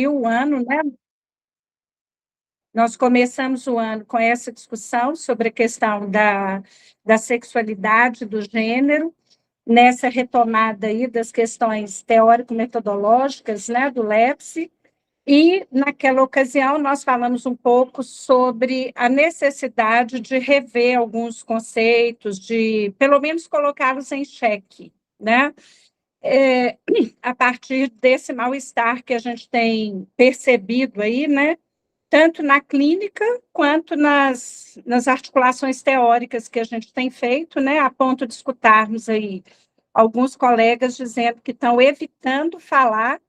o ano, né? Nós começamos o ano com essa discussão sobre a questão da sexualidade, do gênero, nessa retomada aí das questões teórico-metodológicas, né, do LEPS, e, naquela ocasião, nós falamos um pouco sobre a necessidade de rever alguns conceitos, de, pelo menos, colocá-los em xeque, né? A partir desse mal-estar que a gente tem percebido aí, né? Tanto na clínica quanto nas articulações teóricas que a gente tem feito, né? A ponto de escutarmos aí alguns colegas dizendo que estão evitando falar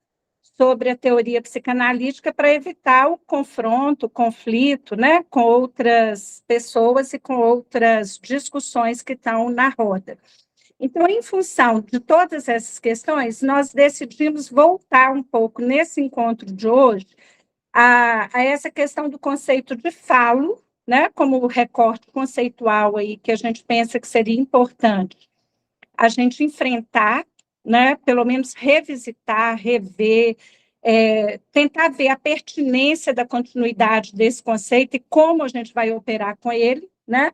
sobre a teoria psicanalítica para evitar o confronto, o conflito, né, com outras pessoas e com outras discussões que estão na roda. Então, em função de todas essas questões, nós decidimos voltar um pouco nesse encontro de hoje a essa questão do conceito de falo, né, como recorte conceitual aí que a gente pensa que seria importante a gente enfrentar, né, pelo menos revisitar, rever, tentar ver a pertinência da continuidade desse conceito e como a gente vai operar com ele, né?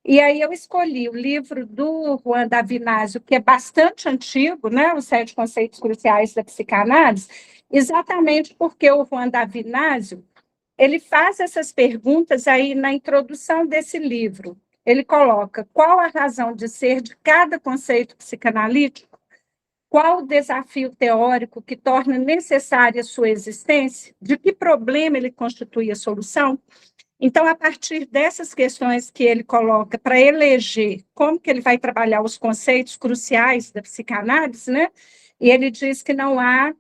E aí eu escolhi o livro do Juan Davinásio, que é bastante antigo, né, Os Sete Conceitos Cruciais da Psicanálise, exatamente porque o Juan Davinásio, ele faz essas perguntas aí na introdução desse livro. Ele coloca qual a razão de ser de cada conceito psicanalítico, qual o desafio teórico que torna necessária a sua existência, de que problema ele constitui a solução. Então, a partir dessas questões que ele coloca para eleger como que ele vai trabalhar os conceitos cruciais da psicanálise, né? E ele diz que não há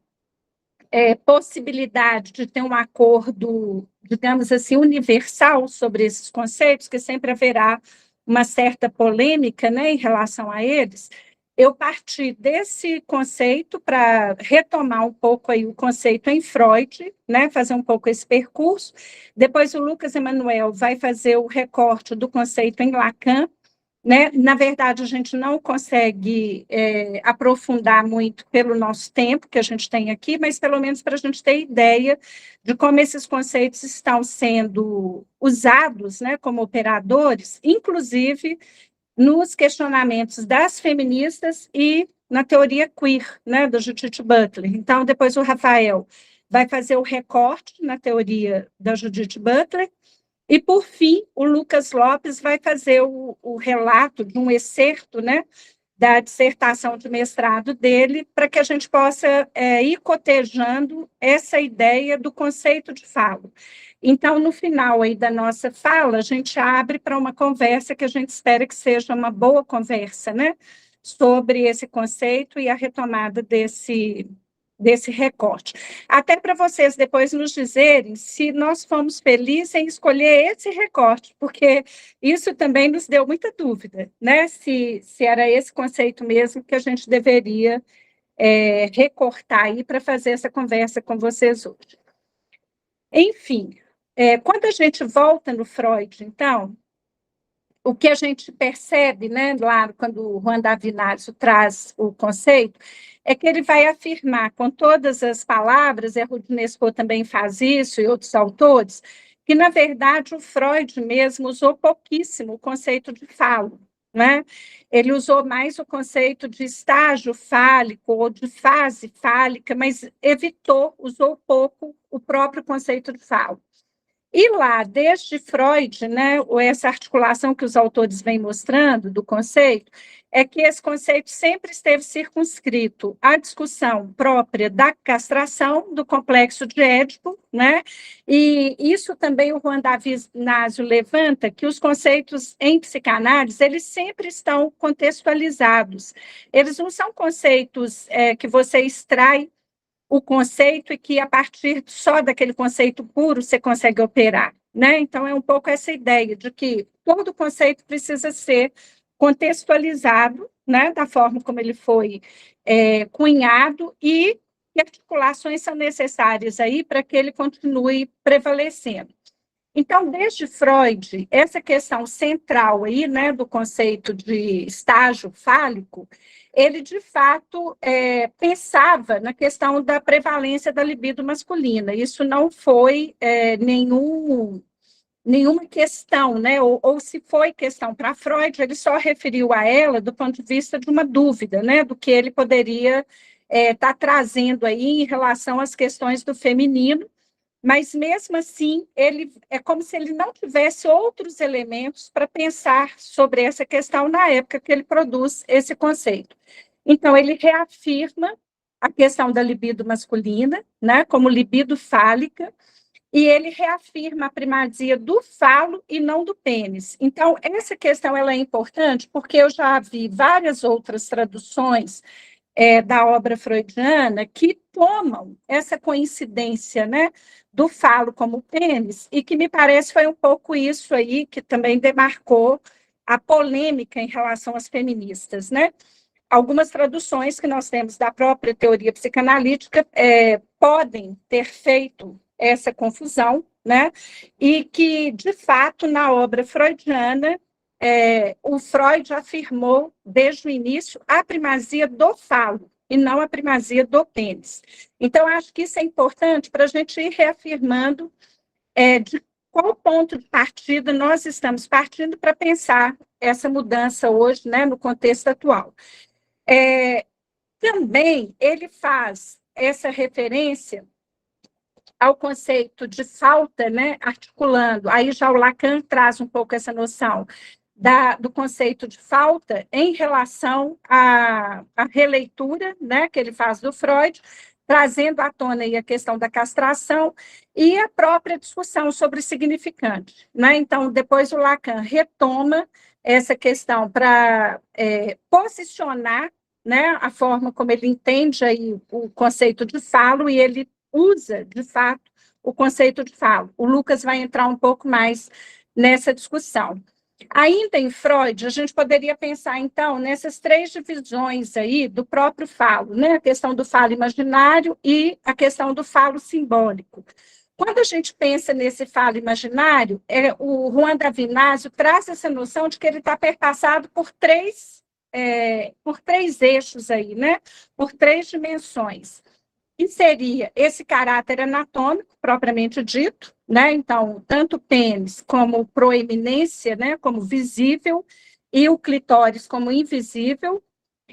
possibilidade de ter um acordo, digamos assim, universal sobre esses conceitos, que sempre haverá uma certa polêmica, né, em relação a eles. Eu parti desse conceito para retomar um pouco aí o conceito em Freud, né, fazer um pouco esse percurso. Depois o Lucas Emanuel vai fazer o recorte do conceito em Lacan, né? Na verdade, a gente não consegue aprofundar muito pelo nosso tempo que a gente tem aqui, mas pelo menos para a gente ter ideia de como esses conceitos estão sendo usados, né, como operadores, inclusive nos questionamentos das feministas e na teoria queer, né, do Judith Butler. Então, depois o Rafael vai fazer o recorte na teoria da Judith Butler. E, por fim, o Lucas Lopes vai fazer o relato de um excerto, né, da dissertação de mestrado dele, para que a gente possa ir cotejando essa ideia do conceito de falo. Então, no final aí da nossa fala, a gente abre para uma conversa que a gente espera que seja uma boa conversa, né, sobre esse conceito e a retomada desse recorte. Até para vocês depois nos dizerem se nós fomos felizes em escolher esse recorte, porque isso também nos deu muita dúvida, né? Se era esse conceito mesmo que a gente deveria recortar aí para fazer essa conversa com vocês hoje. Enfim, quando a gente volta no Freud, então, o que a gente percebe, né, lá quando o Juan Davinásio traz o conceito, é que ele vai afirmar com todas as palavras, e a Roudinesco também faz isso, e outros autores, que, na verdade, o Freud mesmo usou pouquíssimo o conceito de falo, né? Ele usou mais o conceito de estágio fálico ou de fase fálica, mas usou pouco o próprio conceito de falo. E lá, desde Freud, né, essa articulação que os autores vêm mostrando do conceito, é que esse conceito sempre esteve circunscrito à discussão própria da castração, do complexo de Édipo, né? E isso também o Juan Davinásio levanta, que os conceitos em psicanálise, eles sempre estão contextualizados. Eles não são conceitos que você extrai o conceito e que, a partir só daquele conceito puro, você consegue operar, né? Então, é um pouco essa ideia de que todo conceito precisa ser contextualizado, né, da forma como ele foi cunhado e que articulações são necessárias aí para que ele continue prevalecendo. Então, desde Freud, essa questão central aí, né, do conceito de estágio fálico, ele, de fato, pensava na questão da prevalência da libido masculina. Isso não foi nenhuma questão, né? Ou se foi questão para Freud, ele só referiu a ela do ponto de vista de uma dúvida, né? Do que ele poderia estar trazendo aí em relação às questões do feminino, mas mesmo assim, ele é como se ele não tivesse outros elementos para pensar sobre essa questão na época que ele produz esse conceito. Então, ele reafirma a questão da libido masculina, né, como libido fálica, e ele reafirma a primazia do falo e não do pênis. Então, essa questão ela é importante porque eu já vi várias outras traduções da obra freudiana que tomam essa coincidência, né, do falo como pênis, e que me parece foi um pouco isso aí que também demarcou a polêmica em relação às feministas, né? Algumas traduções que nós temos da própria teoria psicanalítica podem ter feito essa confusão, né? E que, de fato, na obra freudiana, o Freud afirmou, desde o início, a primazia do falo, e não a primazia do pênis. Então, acho que isso é importante para a gente ir reafirmando de qual ponto de partida nós estamos partindo para pensar essa mudança hoje, né, no contexto atual. Também ele faz essa referência ao conceito de falta, né, articulando, aí já o Lacan traz um pouco essa noção do conceito de falta em relação à releitura, né, que ele faz do Freud, trazendo à tona aí a questão da castração e a própria discussão sobre significante, né? Então, depois o Lacan retoma essa questão para posicionar, né, a forma como ele entende aí o conceito de falo, e ele usa, de fato, o conceito de falo. O Lucas vai entrar um pouco mais nessa discussão. Ainda em Freud, a gente poderia pensar, então, nessas três divisões aí do próprio falo, né? A questão do falo imaginário e a questão do falo simbólico. Quando a gente pensa nesse falo imaginário, o Juan Davinásio traz essa noção de que ele está perpassado por três eixos aí, né? Por três dimensões. E seria esse caráter anatômico, propriamente dito, né? Então, tanto o pênis como proeminência, né? Como visível, e o clitóris como invisível.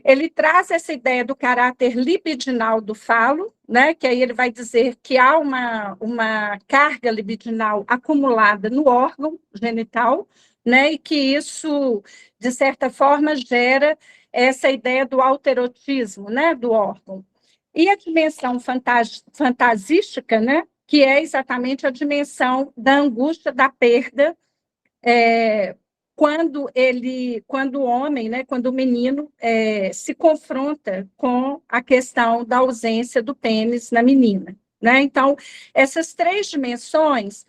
Ele traz essa ideia do caráter libidinal do falo, né? Que aí ele vai dizer que há uma carga libidinal acumulada no órgão genital, né? E que isso, de certa forma, gera essa ideia do autoerotismo, né? Do órgão. E a dimensão fantasística, né, que é exatamente a dimensão da angústia da perda, quando o homem, né, quando o menino se confronta com a questão da ausência do pênis na menina, né? Então, essas três dimensões,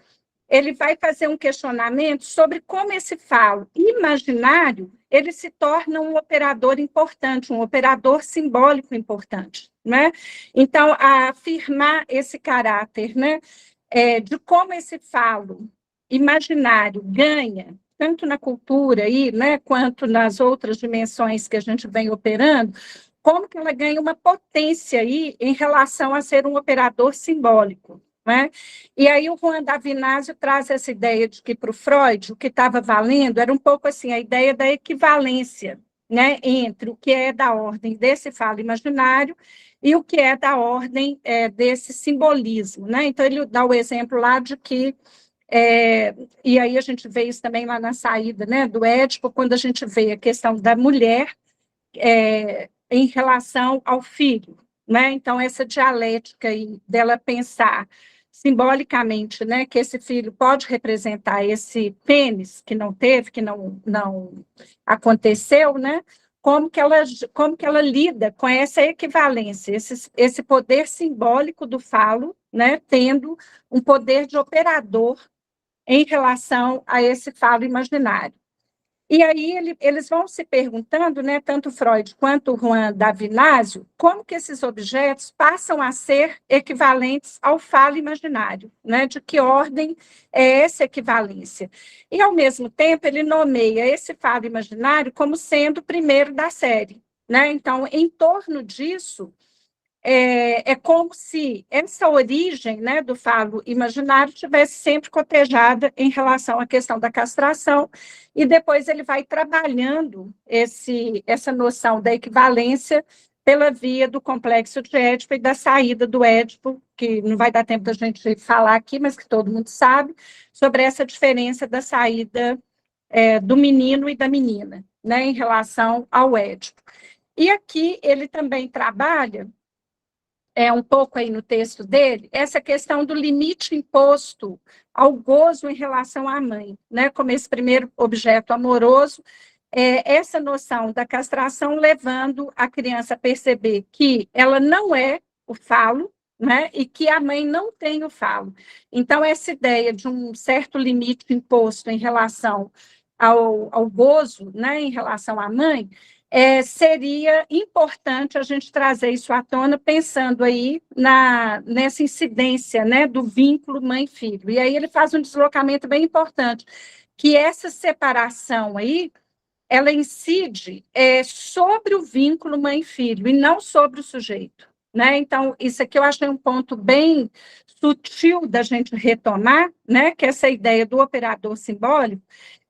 ele vai fazer um questionamento sobre como esse falo imaginário ele se torna um operador importante, um operador simbólico importante, né? Então, a afirmar esse caráter, né, de como esse falo imaginário ganha, tanto na cultura aí, né, quanto nas outras dimensões que a gente vem operando, como que ela ganha uma potência aí em relação a ser um operador simbólico, né? E aí o Juan Davinásio traz essa ideia de que para o Freud o que estava valendo era um pouco assim a ideia da equivalência, né, entre o que é da ordem desse falo imaginário e o que é da ordem desse simbolismo, né? Então ele dá o exemplo lá de que e aí a gente vê isso também lá na saída, né, do Édipo, quando a gente vê a questão da mulher em relação ao filho, né? Então essa dialética aí dela pensar simbolicamente, né, que esse filho pode representar esse pênis que não teve, que não aconteceu, né? Como que ela lida com essa equivalência, esse poder simbólico do falo, né, tendo um poder de operador em relação a esse falo imaginário. E aí eles vão se perguntando, né, tanto Freud quanto Juan Davinásio, como que esses objetos passam a ser equivalentes ao falo imaginário, né, de que ordem é essa equivalência. E, ao mesmo tempo, ele nomeia esse falo imaginário como sendo o primeiro da série. Né? Então, em torno disso, é como se essa origem, né, do falo imaginário tivesse sempre cotejada em relação à questão da castração, e depois ele vai trabalhando essa noção da equivalência pela via do complexo de Édipo e da saída do Édipo, que não vai dar tempo da gente falar aqui, mas que todo mundo sabe, sobre essa diferença da saída do menino e da menina, né, em relação ao Édipo. E aqui ele também trabalha um pouco aí no texto dele, essa questão do limite imposto ao gozo em relação à mãe, né? Como esse primeiro objeto amoroso, essa noção da castração levando a criança a perceber que ela não é o falo, né? E que a mãe não tem o falo. Então, essa ideia de um certo limite imposto em relação ao gozo, né? Em relação à mãe, seria importante a gente trazer isso à tona, pensando aí nessa incidência, né, do vínculo mãe-filho. E aí ele faz um deslocamento bem importante, que essa separação aí, ela incide sobre o vínculo mãe-filho e não sobre o sujeito. Né? Então, isso aqui eu achei um ponto bem sutil da gente retomar, né, que essa ideia do operador simbólico,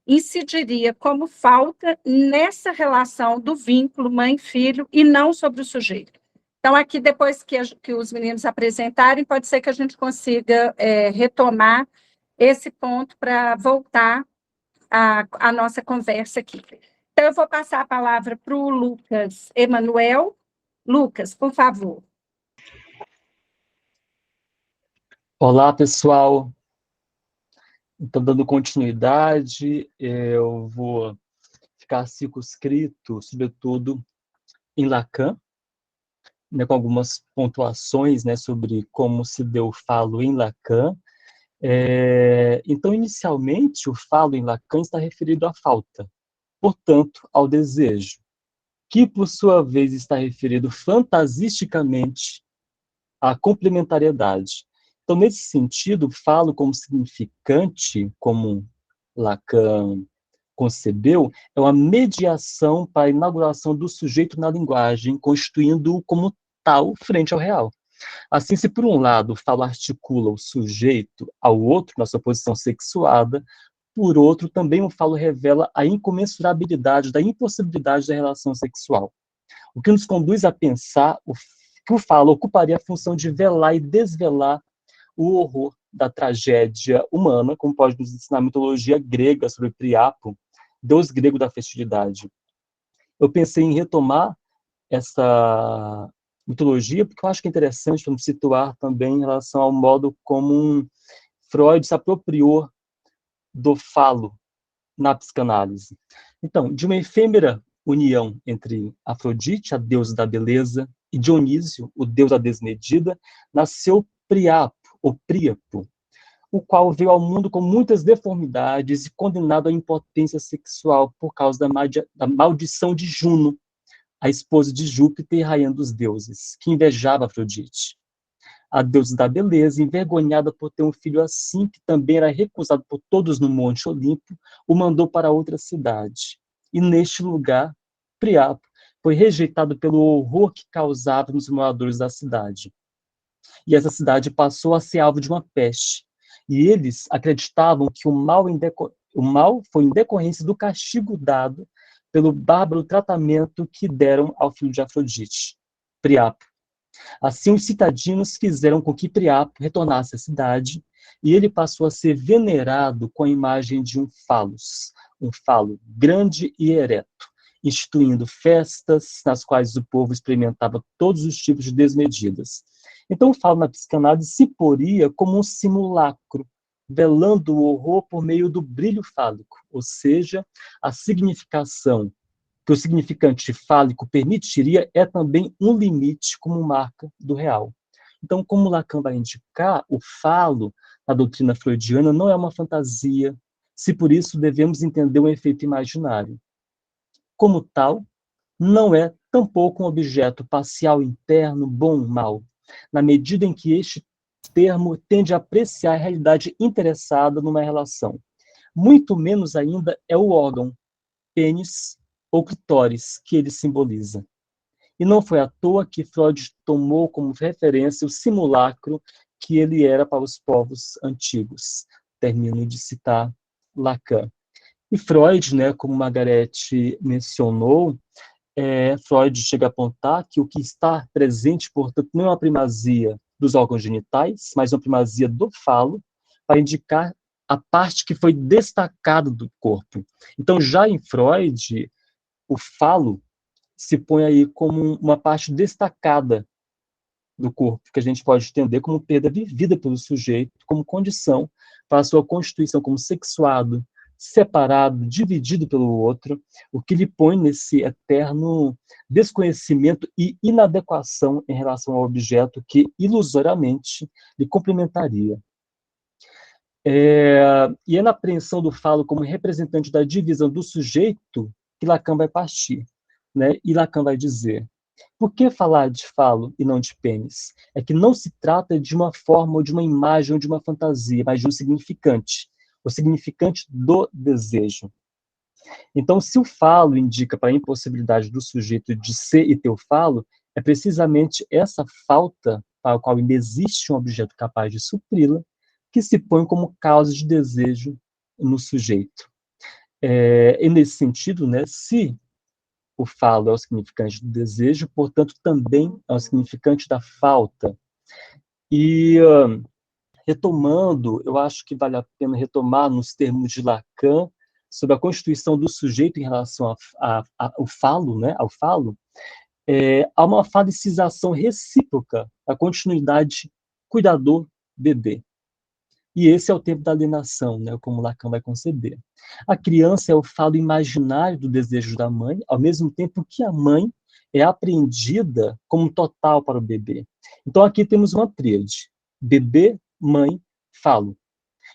incidiria como falta nessa relação do vínculo mãe-filho e não sobre o sujeito. Então, aqui, depois que os meninos apresentarem, pode ser que a gente consiga retomar esse ponto para voltar à nossa conversa aqui. Então, eu vou passar a palavra para o Lucas Emanuel. Lucas, por favor. Olá, pessoal. Então, dando continuidade, eu vou ficar circunscrito, sobretudo, em Lacan, né, com algumas pontuações, né, sobre como se deu o falo em Lacan. Então, inicialmente, o falo em Lacan está referido à falta, portanto, ao desejo, que, por sua vez, está referido fantasisticamente à complementariedade. Então, nesse sentido, falo como significante, como Lacan concebeu, é uma mediação para a inauguração do sujeito na linguagem, constituindo-o como tal frente ao real. Assim, se por um lado o falo articula o sujeito ao outro na sua posição sexuada, por outro, também o falo revela a incomensurabilidade da impossibilidade da relação sexual. O que nos conduz a pensar que o falo ocuparia a função de velar e desvelar o horror da tragédia humana, como pode nos ensinar a mitologia grega sobre Priapo, deus grego da fertilidade. Eu pensei em retomar essa mitologia, porque eu acho que é interessante para nos situar também em relação ao modo como Freud se apropriou do falo na psicanálise. Então, de uma efêmera união entre Afrodite, a deusa da beleza, e Dionísio, o deus da desmedida, nasceu Priapo, ou Príapo, o qual veio ao mundo com muitas deformidades e condenado à impotência sexual por causa da maldição de Juno, a esposa de Júpiter e rainha dos deuses, que invejava Afrodite. A deusa da beleza, envergonhada por ter um filho assim, que também era recusado por todos no Monte Olimpo, o mandou para outra cidade. E neste lugar, Priapo foi rejeitado pelo horror que causava nos moradores da cidade. E essa cidade passou a ser alvo de uma peste. E eles acreditavam que o mal foi em decorrência do castigo dado pelo bárbaro tratamento que deram ao filho de Afrodite, Priapo. Assim, os citadinos fizeram com que Priapo retornasse à cidade, e ele passou a ser venerado com a imagem de um falo grande e ereto, instituindo festas nas quais o povo experimentava todos os tipos de desmedidas. Então, o falo na psicanálise se poria como um simulacro, velando o horror por meio do brilho fálico, ou seja, a significação que o significante fálico permitiria é também um limite como marca do real. Então, como Lacan vai indicar, o falo, na doutrina freudiana, não é uma fantasia, se por isso devemos entender um efeito imaginário. Como tal, não é tampouco um objeto parcial interno, bom ou mal, na medida em que este termo tende a apreciar a realidade interessada numa relação. Muito menos ainda é o órgão, pênis ou clitóris, que ele simboliza. E não foi à toa que Freud tomou como referência o simulacro que ele era para os povos antigos. Termino de citar Lacan. E Freud, né, como Margarete mencionou, Freud chega a apontar que o que está presente, portanto, não é uma primazia dos órgãos genitais, mas uma primazia do falo, para indicar a parte que foi destacada do corpo. Então, já em Freud, o falo se põe aí como uma parte destacada do corpo, que a gente pode entender como perda vivida pelo sujeito, como condição para a sua constituição como sexuado, separado, dividido pelo outro, o que lhe põe nesse eterno desconhecimento e inadequação em relação ao objeto que ilusoriamente lhe complementaria. E é na apreensão do falo como representante da divisão do sujeito que Lacan vai partir, né? E Lacan vai dizer: por que falar de falo e não de pênis? É que não se trata de uma forma ou de uma imagem ou de uma fantasia, mas de um significante, o significante do desejo. Então, se o falo indica para a impossibilidade do sujeito de ser e ter o falo, é precisamente essa falta para a qual ainda existe um objeto capaz de supri-la, que se põe como causa de desejo no sujeito. E nesse sentido, né, se o falo é o significante do desejo, portanto, também é o significante da falta. E, retomando, eu acho que vale a pena retomar nos termos de Lacan, sobre a constituição do sujeito em relação ao falo, né, ao falo, há uma falicização recíproca, a continuidade cuidador-bebê. E esse é o tempo da alienação, né, como Lacan vai conceber. A criança é o falo imaginário do desejo da mãe, ao mesmo tempo que a mãe é apreendida como total para o bebê. Então aqui temos uma tríade: bebê, mãe, falo.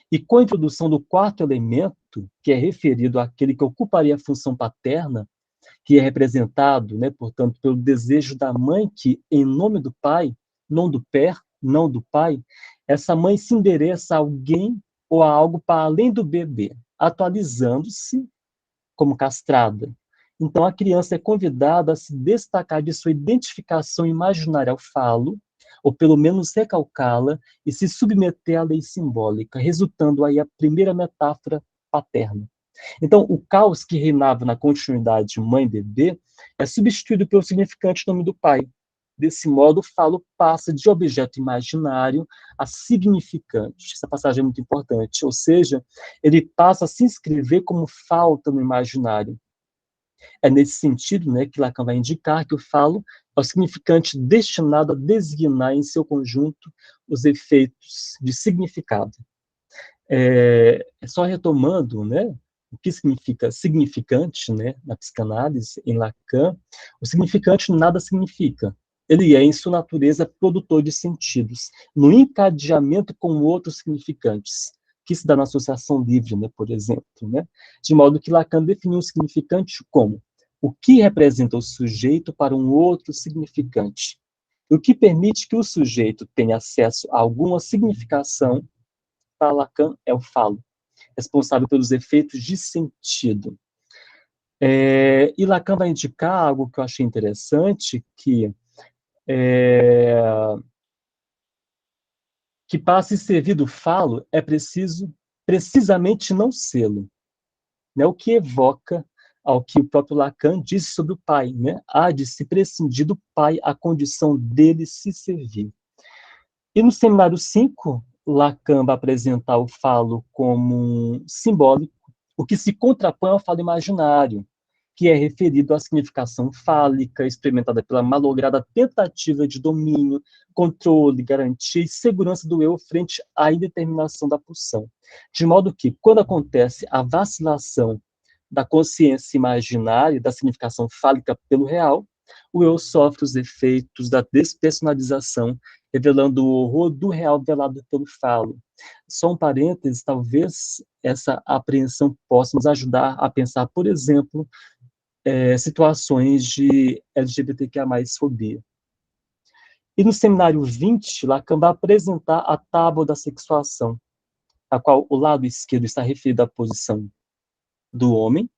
E com a introdução do quarto elemento, que é referido àquele que ocuparia a função paterna, que é representado, né, portanto, pelo desejo da mãe que, em nome do pai, não do pé, não do pai, essa mãe se endereça a alguém ou a algo para além do bebê, atualizando-se como castrada. Então, a criança é convidada a se destacar de sua identificação imaginária ao falo, ou pelo menos recalcá-la e se submeter à lei simbólica, resultando aí a primeira metáfora paterna. Então, o caos que reinava na continuidade mãe-bebê é substituído pelo significante nome do pai. Desse modo, o falo passa de objeto imaginário a significante. Essa passagem é muito importante. Ou seja, ele passa a se inscrever como falta no imaginário. É nesse sentido, né, que Lacan vai indicar que o falo é o significante destinado a designar em seu conjunto os efeitos de significado. Só retomando, né, o que significa significante, né, na psicanálise, em Lacan, o significante nada significa. Ele é, em sua natureza, produtor de sentidos, no encadeamento com outros significantes, que se dá na associação livre, né, por exemplo, né? De modo que Lacan definiu o significante como o que representa o sujeito para um outro significante, o que permite que o sujeito tenha acesso a alguma significação. Para Lacan, é o falo, responsável pelos efeitos de sentido. E Lacan vai indicar algo que eu achei interessante, que para se servir do falo é preciso precisamente não sê-lo, né? O que evoca ao que o próprio Lacan disse sobre o pai, né? Há de se prescindir do pai a condição dele se servir. E no seminário 5, Lacan vai apresentar o falo como um simbólico, o que se contrapõe ao falo imaginário, que é referido à significação fálica, experimentada pela malograda tentativa de domínio, controle, garantia e segurança do eu frente à indeterminação da pulsão. De modo que, quando acontece a vacilação da consciência imaginária, da significação fálica pelo real, o eu sofre os efeitos da despersonalização, revelando o horror do real velado pelo falo. Só um parêntese, talvez essa apreensão possa nos ajudar a pensar, por exemplo, situações de LGBTQIA+ fobia. E no seminário 20, Lacan vai apresentar a tábua da sexuação, a qual o lado esquerdo está referido à posição do homem,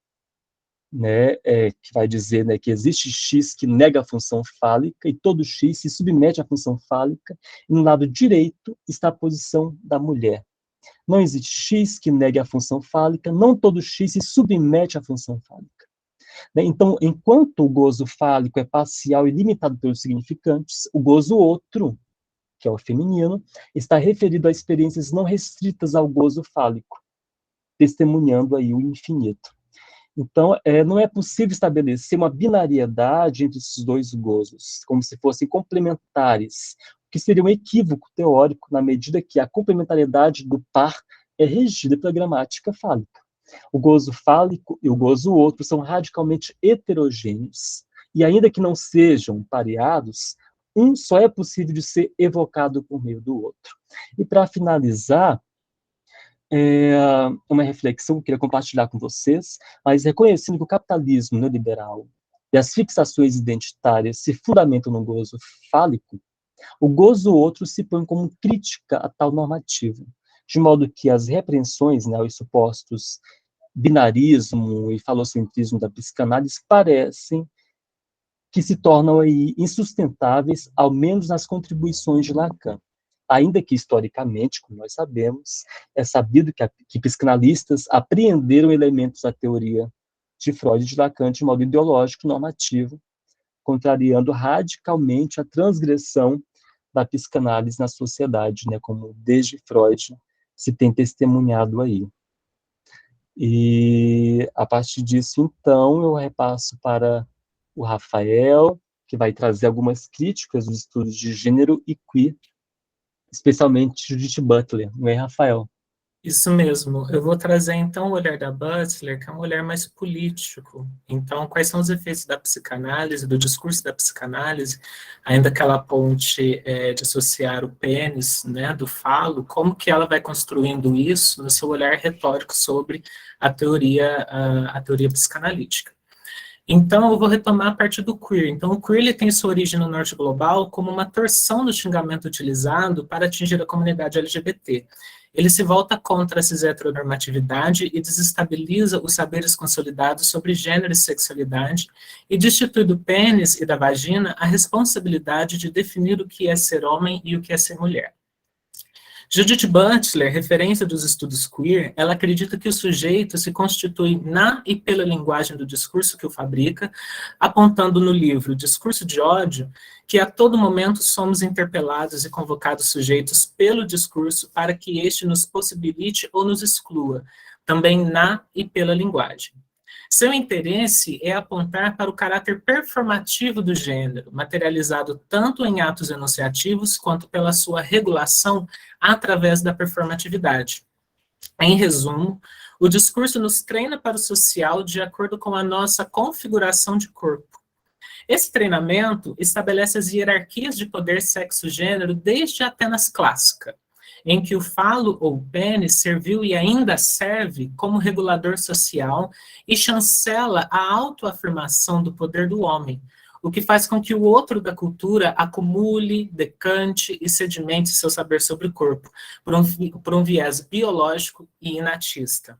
né, que vai dizer, né, que existe X que nega a função fálica e todo X se submete à função fálica, e no lado direito está a posição da mulher. Não existe X que negue a função fálica, não todo X se submete à função fálica. Né? Então, enquanto o gozo fálico é parcial e limitado pelos significantes, o gozo outro, que é o feminino, está referido a experiências não restritas ao gozo fálico, testemunhando aí o infinito. Então, não é possível estabelecer uma binariedade entre esses dois gozos, como se fossem complementares, o que seria um equívoco teórico, na medida que a complementariedade do par é regida pela gramática fálica. O gozo fálico e o gozo outro são radicalmente heterogêneos, e ainda que não sejam pareados, um só é possível de ser evocado por meio do outro. E para finalizar, uma reflexão que eu queria compartilhar com vocês, mas reconhecendo que o capitalismo neoliberal e as fixações identitárias se fundamentam no gozo fálico, o gozo outro se põe como crítica a tal normativa, de modo que as repreensões, né, os supostos binarismo e falocentrismo da psicanálise parecem que se tornam aí insustentáveis, ao menos nas contribuições de Lacan. Ainda que, historicamente, como nós sabemos, é sabido que psicanalistas apreenderam elementos da teoria de Freud e de Lacan de modo ideológico normativo, contrariando radicalmente a transgressão da psicanálise na sociedade, né, como desde Freud se tem testemunhado aí. E, a partir disso, então, eu repasso para o Rafael, que vai trazer algumas críticas dos estudos de gênero e queer, especialmente Judith Butler, não é, Rafael? Isso mesmo. Eu vou trazer, então, o olhar da Butler, que é um olhar mais político. Então, quais são os efeitos da psicanálise, do discurso da psicanálise, ainda aquela ponte de associar o pênis, né, do falo, como que ela vai construindo isso no seu olhar retórico sobre a teoria psicanalítica. Então, eu vou retomar a parte do queer. Então, o queer ele tem sua origem no norte global como uma torção do xingamento utilizado para atingir a comunidade LGBT. Ele se volta contra a cis-heteronormatividade e desestabiliza os saberes consolidados sobre gênero e sexualidade e destitui do pênis e da vagina a responsabilidade de definir o que é ser homem e o que é ser mulher. Judith Butler, referência dos estudos queer, ela acredita que o sujeito se constitui na e pela linguagem do discurso que o fabrica, apontando no livro Discurso de Ódio, que a todo momento somos interpelados e convocados sujeitos pelo discurso para que este nos possibilite ou nos exclua, também na e pela linguagem. Seu interesse é apontar para o caráter performativo do gênero, materializado tanto em atos enunciativos quanto pela sua regulação através da performatividade. Em resumo, o discurso nos treina para o social de acordo com a nossa configuração de corpo. Esse treinamento estabelece as hierarquias de poder sexo-gênero desde a Atenas clássica, em que o falo ou pênis serviu e ainda serve como regulador social e chancela a autoafirmação do poder do homem, o que faz com que o outro da cultura acumule, decante e sedimente seu saber sobre o corpo, por um viés biológico e inatista.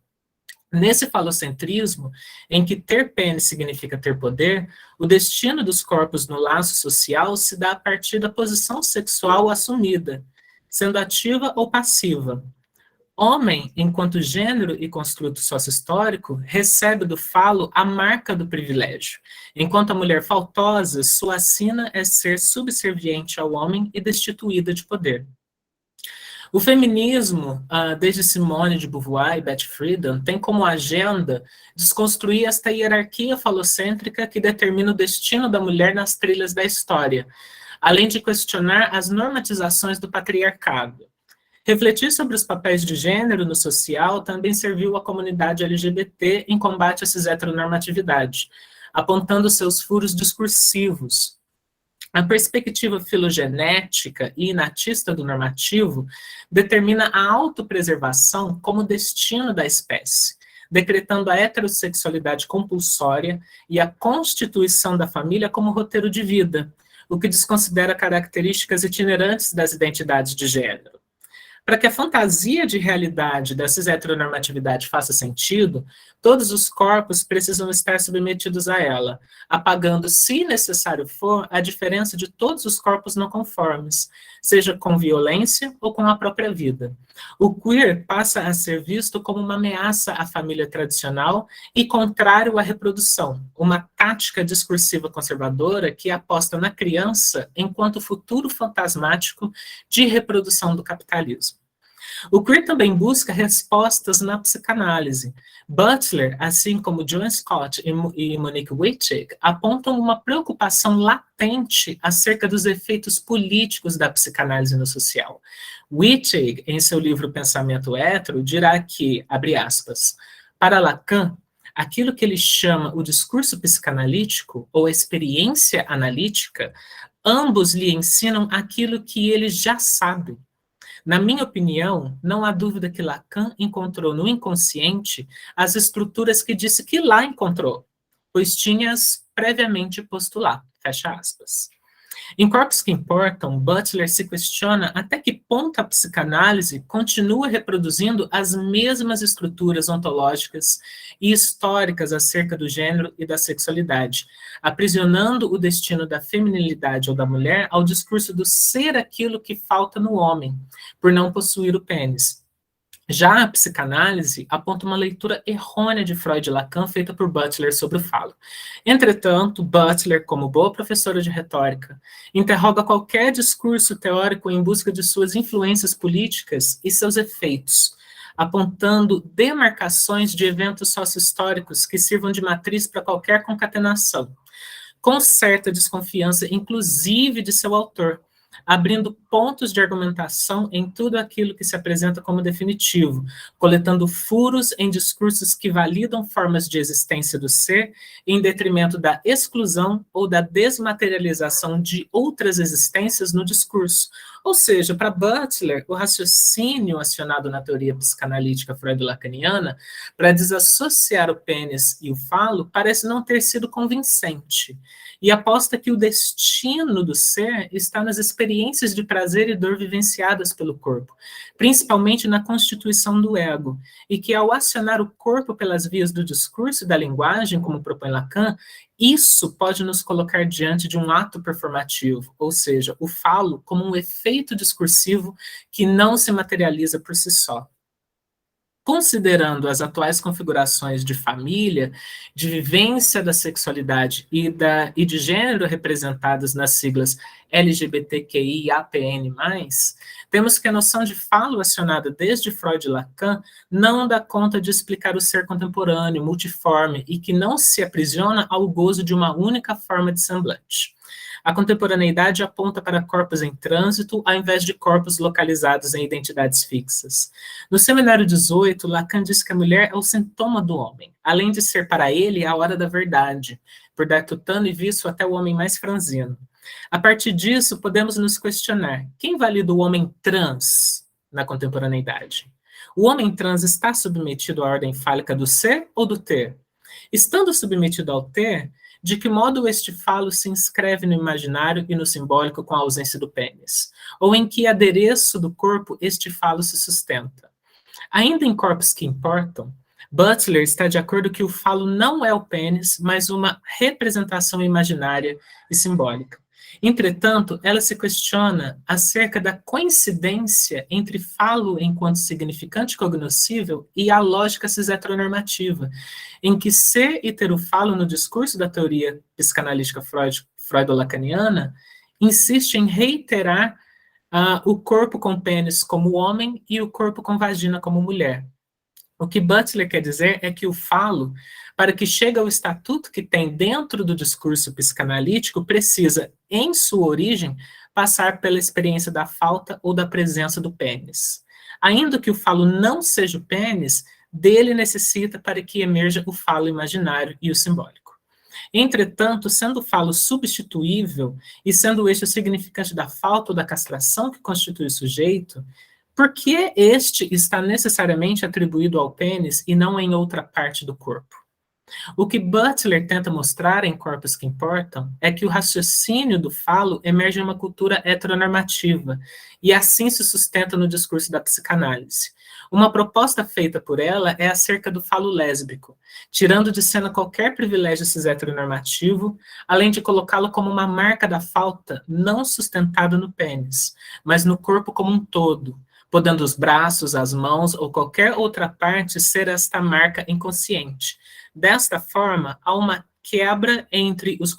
Nesse falocentrismo, em que ter pênis significa ter poder, o destino dos corpos no laço social se dá a partir da posição sexual assumida, sendo ativa ou passiva. Homem, enquanto gênero e construto sócio-histórico, recebe do falo a marca do privilégio, enquanto a mulher faltosa, sua sina é ser subserviente ao homem e destituída de poder. O feminismo, desde Simone de Beauvoir e Betty Friedan, tem como agenda desconstruir esta hierarquia falocêntrica que determina o destino da mulher nas trilhas da história, além de questionar as normatizações do patriarcado. Refletir sobre os papéis de gênero no social também serviu à comunidade LGBT em combate à cis-heteronormatividade, apontando seus furos discursivos. A perspectiva filogenética e inatista do normativo determina a autopreservação como destino da espécie, decretando a heterossexualidade compulsória e a constituição da família como roteiro de vida, o que desconsidera características itinerantes das identidades de gênero. Para que a fantasia de realidade da cis-heteronormatividade faça sentido, todos os corpos precisam estar submetidos a ela, apagando, se necessário for, a diferença de todos os corpos não conformes, seja com violência ou com a própria vida. O queer passa a ser visto como uma ameaça à família tradicional e contrário à reprodução, uma tática discursiva conservadora que aposta na criança enquanto futuro fantasmático de reprodução do capitalismo. O queer também busca respostas na psicanálise. Butler, assim como John Scott e Monique Wittig, apontam uma preocupação latente acerca dos efeitos políticos da psicanálise no social. Wittig, em seu livro Pensamento Hétero, dirá que, abre aspas, para Lacan, aquilo que ele chama o discurso psicanalítico ou experiência analítica, ambos lhe ensinam aquilo que ele já sabe. Na minha opinião, não há dúvida que Lacan encontrou no inconsciente as estruturas que disse que lá encontrou, pois tinha-as previamente posto lá, fecha aspas. Em Corpos que Importam, Butler se questiona até que ponto a psicanálise continua reproduzindo as mesmas estruturas ontológicas e históricas acerca do gênero e da sexualidade, aprisionando o destino da feminilidade ou da mulher ao discurso do ser aquilo que falta no homem, por não possuir o pênis. Já a psicanálise aponta uma leitura errônea de Freud e Lacan feita por Butler sobre o falo. Entretanto, Butler, como boa professora de retórica, interroga qualquer discurso teórico em busca de suas influências políticas e seus efeitos, apontando demarcações de eventos sócio-históricos que sirvam de matriz para qualquer concatenação, com certa desconfiança, inclusive de seu autor, abrindo pontos de argumentação em tudo aquilo que se apresenta como definitivo, coletando furos em discursos que validam formas de existência do ser em detrimento da exclusão ou da desmaterialização de outras existências no discurso. Ou seja, para Butler, o raciocínio acionado na teoria psicanalítica freudo-lacaniana para desassociar o pênis e o falo parece não ter sido convincente, e aposta que o destino do ser está nas experiências de prazer e dor vivenciadas pelo corpo, principalmente na constituição do ego, e que ao acionar o corpo pelas vias do discurso e da linguagem, como propõe Lacan, isso pode nos colocar diante de um ato performativo, ou seja, o falo como um efeito discursivo que não se materializa por si só. Considerando as atuais configurações de família, de vivência da sexualidade e de gênero representadas nas siglas LGBTQI e APN+, temos que a noção de falo acionada desde Freud e Lacan não dá conta de explicar o ser contemporâneo, multiforme, e que não se aprisiona ao gozo de uma única forma de semblante. A contemporaneidade aponta para corpos em trânsito, ao invés de corpos localizados em identidades fixas. No Seminário 18, Lacan diz que a mulher é o sintoma do homem, além de ser para ele a hora da verdade, por dar tutano e viço até o homem mais franzino. A partir disso, podemos nos questionar, quem valida o homem trans na contemporaneidade? O homem trans está submetido à ordem fálica do ser ou do ter? Estando submetido ao ter, de que modo este falo se inscreve no imaginário e no simbólico com a ausência do pênis? Ou em que adereço do corpo este falo se sustenta? Ainda em Corpos que Importam, Butler está de acordo que o falo não é o pênis, mas uma representação imaginária e simbólica. Entretanto, ela se questiona acerca da coincidência entre falo enquanto significante cognoscível e a lógica cis-heteronormativa, em que ser e ter o falo no discurso da teoria psicanalítica freudo-lacaniana insiste em reiterar o corpo com pênis como homem e o corpo com vagina como mulher. O que Butler quer dizer é que o falo, para que chegue ao estatuto que tem dentro do discurso psicanalítico, precisa, em sua origem, passar pela experiência da falta ou da presença do pênis. Ainda que o falo não seja o pênis, dele necessita para que emerja o falo imaginário e o simbólico. Entretanto, sendo o falo substituível e sendo este o significante da falta ou da castração que constitui o sujeito, por que este está necessariamente atribuído ao pênis e não em outra parte do corpo? O que Butler tenta mostrar em Corpos que Importam é que o raciocínio do falo emerge em uma cultura heteronormativa e assim se sustenta no discurso da psicanálise. Uma proposta feita por ela é acerca do falo lésbico, tirando de cena qualquer privilégio cis-heteronormativo, além de colocá-lo como uma marca da falta não sustentada no pênis, mas no corpo como um todo, podendo os braços, as mãos ou qualquer outra parte ser esta marca inconsciente. Desta forma, há uma quebra entre os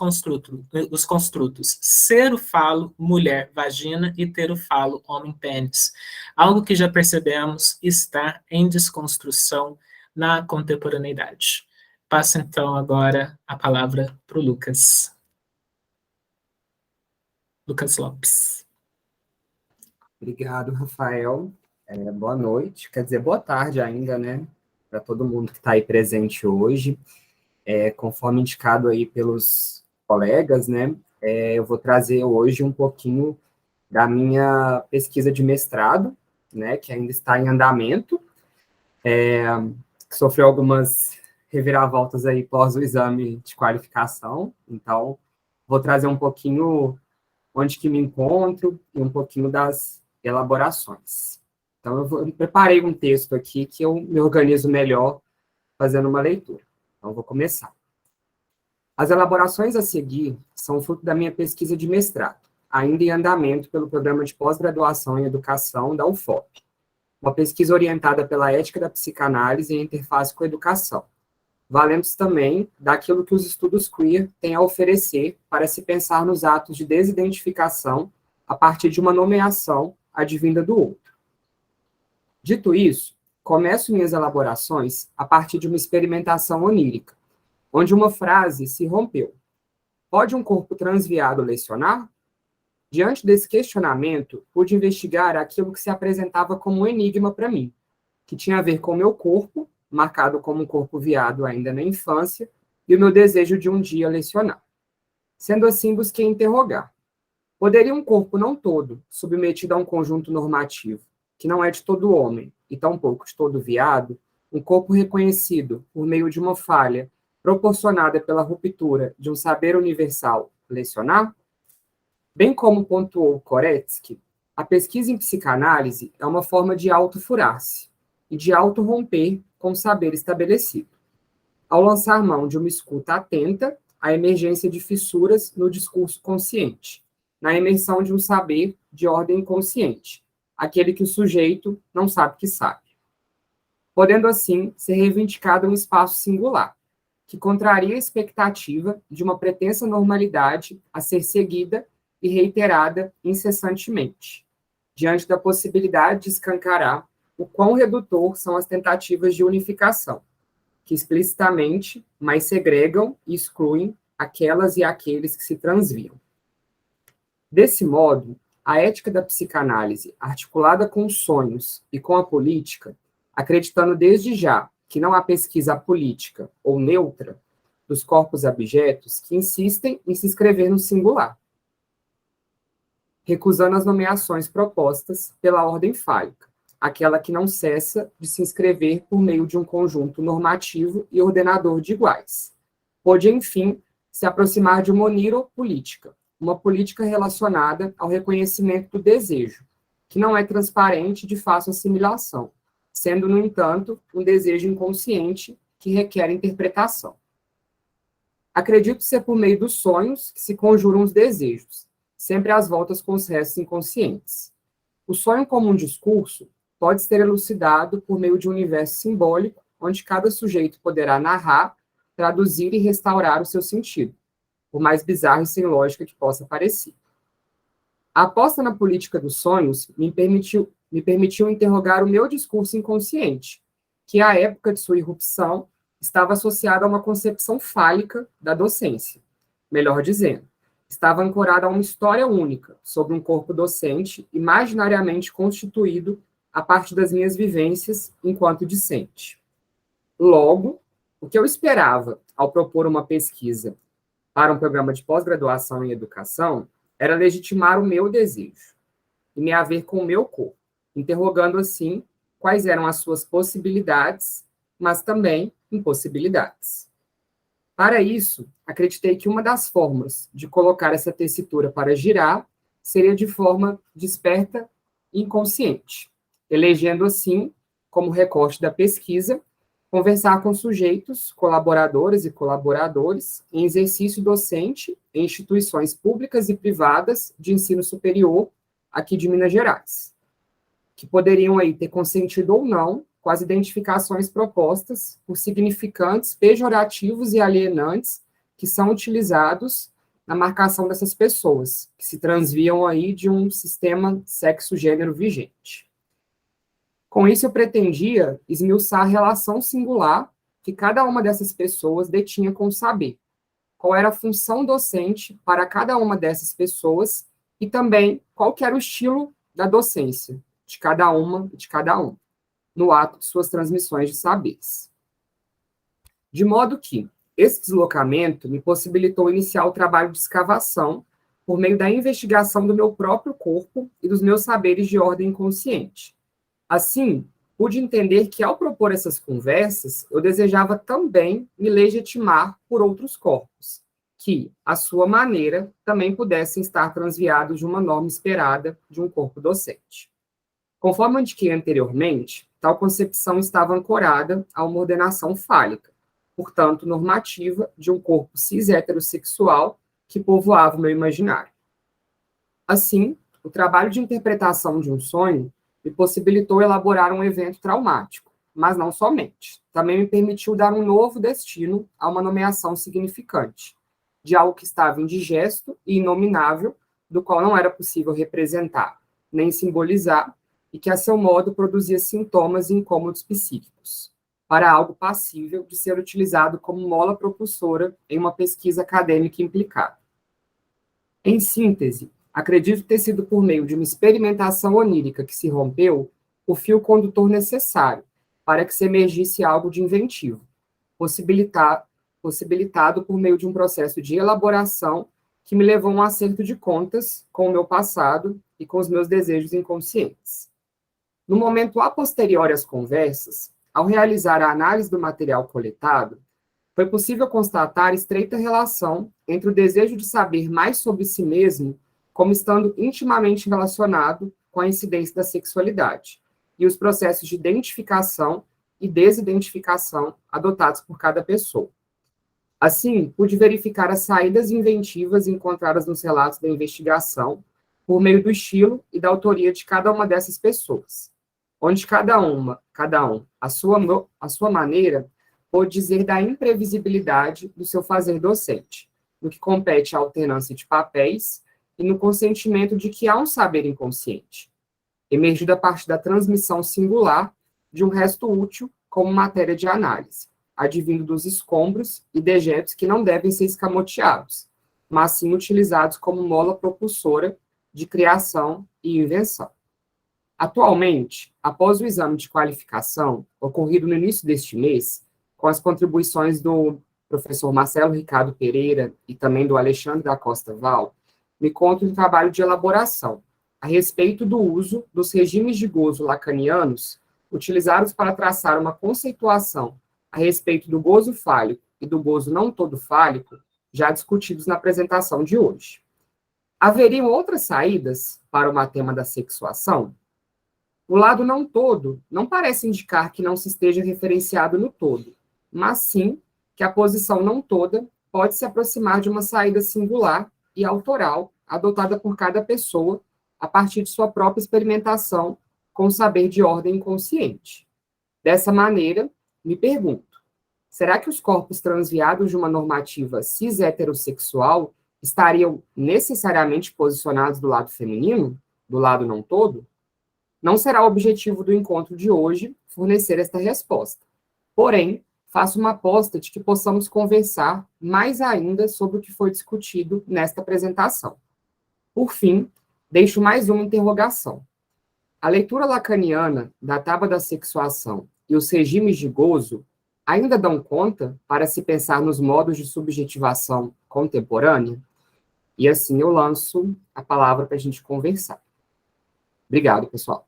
construtos ser o falo, mulher, vagina, e ter o falo, homem, pênis. Algo que já percebemos está em desconstrução na contemporaneidade. Passo, então, agora a palavra para o Lucas. Lucas Lopes. Obrigado, Rafael. Boa noite, quer dizer, boa tarde ainda, né? Para todo mundo que está aí presente hoje. Conforme indicado aí pelos colegas, né? Eu vou trazer hoje um pouquinho da minha pesquisa de mestrado, né? Que ainda está em andamento. Sofreu algumas reviravoltas aí pós o exame de qualificação, então vou trazer um pouquinho onde que me encontro e um pouquinho das elaborações. Então, eu preparei um texto aqui que eu me organizo melhor fazendo uma leitura. Então, vou começar. As elaborações a seguir são fruto da minha pesquisa de mestrado, ainda em andamento pelo Programa de Pós-Graduação em Educação da UFOP, uma pesquisa orientada pela ética da psicanálise e a interface com a educação, valendo-se também daquilo que os estudos queer têm a oferecer para se pensar nos atos de desidentificação a partir de uma nomeação advinda do outro. Dito isso, começo minhas elaborações a partir de uma experimentação onírica, onde uma frase se rompeu. Pode um corpo transviado lecionar? Diante desse questionamento, pude investigar aquilo que se apresentava como um enigma para mim, que tinha a ver com o meu corpo, marcado como um corpo viado ainda na infância, e o meu desejo de um dia lecionar. Sendo assim, busquei interrogar. Poderia um corpo não todo, submetido a um conjunto normativo, que não é de todo homem, e tampouco de todo viado, um corpo reconhecido por meio de uma falha proporcionada pela ruptura de um saber universal, lecionar? Bem como pontuou Koretsky, a pesquisa em psicanálise é uma forma de auto-furar-se e de auto-romper com o saber estabelecido, ao lançar mão de uma escuta atenta à emergência de fissuras no discurso consciente, na imersão de um saber de ordem inconsciente, aquele que o sujeito não sabe que sabe. Podendo, assim, ser reivindicado um espaço singular, que contraria a expectativa de uma pretensa normalidade a ser seguida e reiterada incessantemente, diante da possibilidade de escancarar o quão redutor são as tentativas de unificação, que explicitamente mais segregam e excluem aquelas e aqueles que se transviam. Desse modo, a ética da psicanálise, articulada com os sonhos e com a política, acreditando desde já que não há pesquisa política ou neutra dos corpos abjetos que insistem em se escrever no singular, recusando as nomeações propostas pela ordem fálica, aquela que não cessa de se inscrever por meio de um conjunto normativo e ordenador de iguais. Pôde, enfim, se aproximar de uma oniro-política, uma política relacionada ao reconhecimento do desejo, que não é transparente de fácil assimilação, sendo, no entanto, um desejo inconsciente que requer interpretação. Acredito ser por meio dos sonhos que se conjuram os desejos, sempre às voltas com os restos inconscientes. O sonho como um discurso pode ser elucidado por meio de um universo simbólico, onde cada sujeito poderá narrar, traduzir e restaurar o seu sentido, por mais bizarro e sem lógica que possa parecer. A aposta na política dos sonhos me permitiu interrogar o meu discurso inconsciente, que, à época de sua irrupção, estava associado a uma concepção fálica da docência. Melhor dizendo, estava ancorado a uma história única sobre um corpo docente imaginariamente constituído a partir das minhas vivências enquanto discente. Logo, o que eu esperava ao propor uma pesquisa para um programa de pós-graduação em educação era legitimar o meu desejo e me haver com o meu corpo, interrogando, assim, quais eram as suas possibilidades, mas também impossibilidades. Para isso, acreditei que uma das formas de colocar essa tessitura para girar seria de forma desperta e inconsciente, elegendo, assim, como recorte da pesquisa, conversar com sujeitos, colaboradoras e colaboradores em exercício docente em instituições públicas e privadas de ensino superior aqui de Minas Gerais, que poderiam aí ter consentido ou não com as identificações propostas por significantes pejorativos e alienantes que são utilizados na marcação dessas pessoas, que se transviam aí de um sistema sexo-gênero vigente. Com isso, eu pretendia esmiuçar a relação singular que cada uma dessas pessoas detinha com o saber, qual era a função docente para cada uma dessas pessoas e também qual que era o estilo da docência de cada uma e de cada um, no ato de suas transmissões de saberes. De modo que esse deslocamento me possibilitou iniciar o trabalho de escavação por meio da investigação do meu próprio corpo e dos meus saberes de ordem inconsciente. Assim, pude entender que, ao propor essas conversas, eu desejava também me legitimar por outros corpos, que, à sua maneira, também pudessem estar transviados de uma norma esperada de um corpo docente. Conforme indiquei anteriormente, tal concepção estava ancorada a uma ordenação fálica, portanto, normativa de um corpo cis-heterossexual que povoava o meu imaginário. Assim, o trabalho de interpretação de um sonho me possibilitou elaborar um evento traumático, mas não somente. Também me permitiu dar um novo destino a uma nomeação significante, de algo que estava indigesto e inominável, do qual não era possível representar, nem simbolizar, e que, a seu modo, produzia sintomas e incômodos psíquicos, para algo passível de ser utilizado como mola propulsora em uma pesquisa acadêmica implicada. Em síntese, acredito ter sido por meio de uma experimentação onírica que se rompeu o fio condutor necessário para que se emergisse algo de inventivo, possibilitado por meio de um processo de elaboração que me levou a um acerto de contas com o meu passado e com os meus desejos inconscientes. No momento a posteriori às conversas, ao realizar a análise do material coletado, foi possível constatar estreita relação entre o desejo de saber mais sobre si mesmo, como estando intimamente relacionado com a incidência da sexualidade, e os processos de identificação e desidentificação adotados por cada pessoa. Assim, pude verificar as saídas inventivas encontradas nos relatos da investigação, por meio do estilo e da autoria de cada uma dessas pessoas, onde cada um, à sua maneira, pôde dizer da imprevisibilidade do seu fazer docente, no que compete à alternância de papéis e no consentimento de que há um saber inconsciente, emergido a partir da transmissão singular de um resto útil como matéria de análise, advindo dos escombros e dejetos que não devem ser escamoteados, mas sim utilizados como mola propulsora de criação e invenção. Atualmente, após o exame de qualificação, ocorrido no início deste mês, com as contribuições do professor Marcelo Ricardo Pereira e também do Alexandre da Costa Val, me encontro em trabalho de elaboração a respeito do uso dos regimes de gozo lacanianos utilizados para traçar uma conceituação a respeito do gozo fálico e do gozo não todo fálico, já discutidos na apresentação de hoje. Haveriam outras saídas para o tema da sexuação? O lado não todo não parece indicar que não se esteja referenciado no todo, mas sim que a posição não toda pode se aproximar de uma saída singular e autoral adotada por cada pessoa a partir de sua própria experimentação com o saber de ordem inconsciente. Dessa maneira, me pergunto, será que os corpos transviados de uma normativa cis-heterossexual estariam necessariamente posicionados do lado feminino, do lado não todo? Não será o objetivo do encontro de hoje fornecer esta resposta. Porém, faço uma aposta de que possamos conversar mais ainda sobre o que foi discutido nesta apresentação. Por fim, deixo mais uma interrogação. A leitura lacaniana da tábua da sexuação e os regimes de gozo ainda dão conta para se pensar nos modos de subjetivação contemporânea, e assim eu lanço a palavra para a gente conversar. Obrigado, pessoal.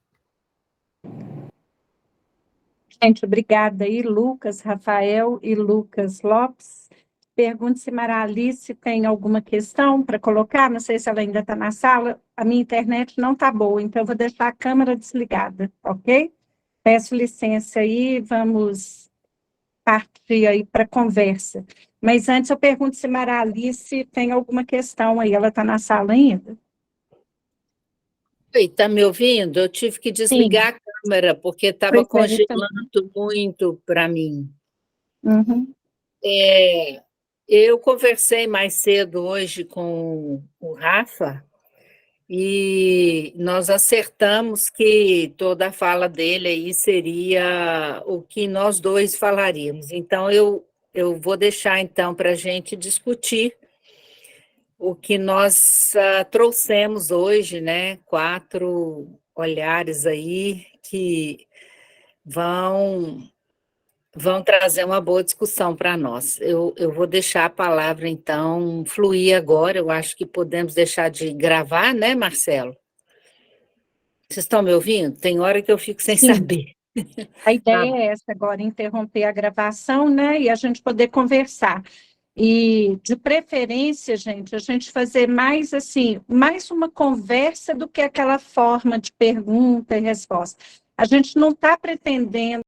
Gente, obrigada aí, Lucas, Rafael e Lucas Lopes. Pergunto se Maralice tem alguma questão para colocar, não sei se ela ainda está na sala, a minha internet não está boa, então eu vou deixar a câmera desligada, ok? Peço licença aí, vamos partir aí para a conversa. Mas antes eu pergunto se Maralice tem alguma questão aí, ela está na sala ainda? Oi, está me ouvindo? Eu tive que desligar a câmera, porque estava congelando muito para mim. Uhum. Eu conversei mais cedo hoje com o Rafa, e nós acertamos que toda a fala dele aí seria o que nós dois falaríamos. Então, eu vou deixar, então, para a gente discutir o que nós trouxemos hoje, né? 4 olhares aí que vão trazer uma boa discussão para nós. Eu vou deixar a palavra, então, fluir agora. Eu acho que podemos deixar de gravar, né, Marcelo? Vocês estão me ouvindo? Tem hora que eu fico sem saber. A ideia é essa agora, interromper a gravação, né, e a gente poder conversar. E, de preferência, gente, a gente fazer mais, assim, mais uma conversa do que aquela forma de pergunta e resposta. A gente não está pretendendo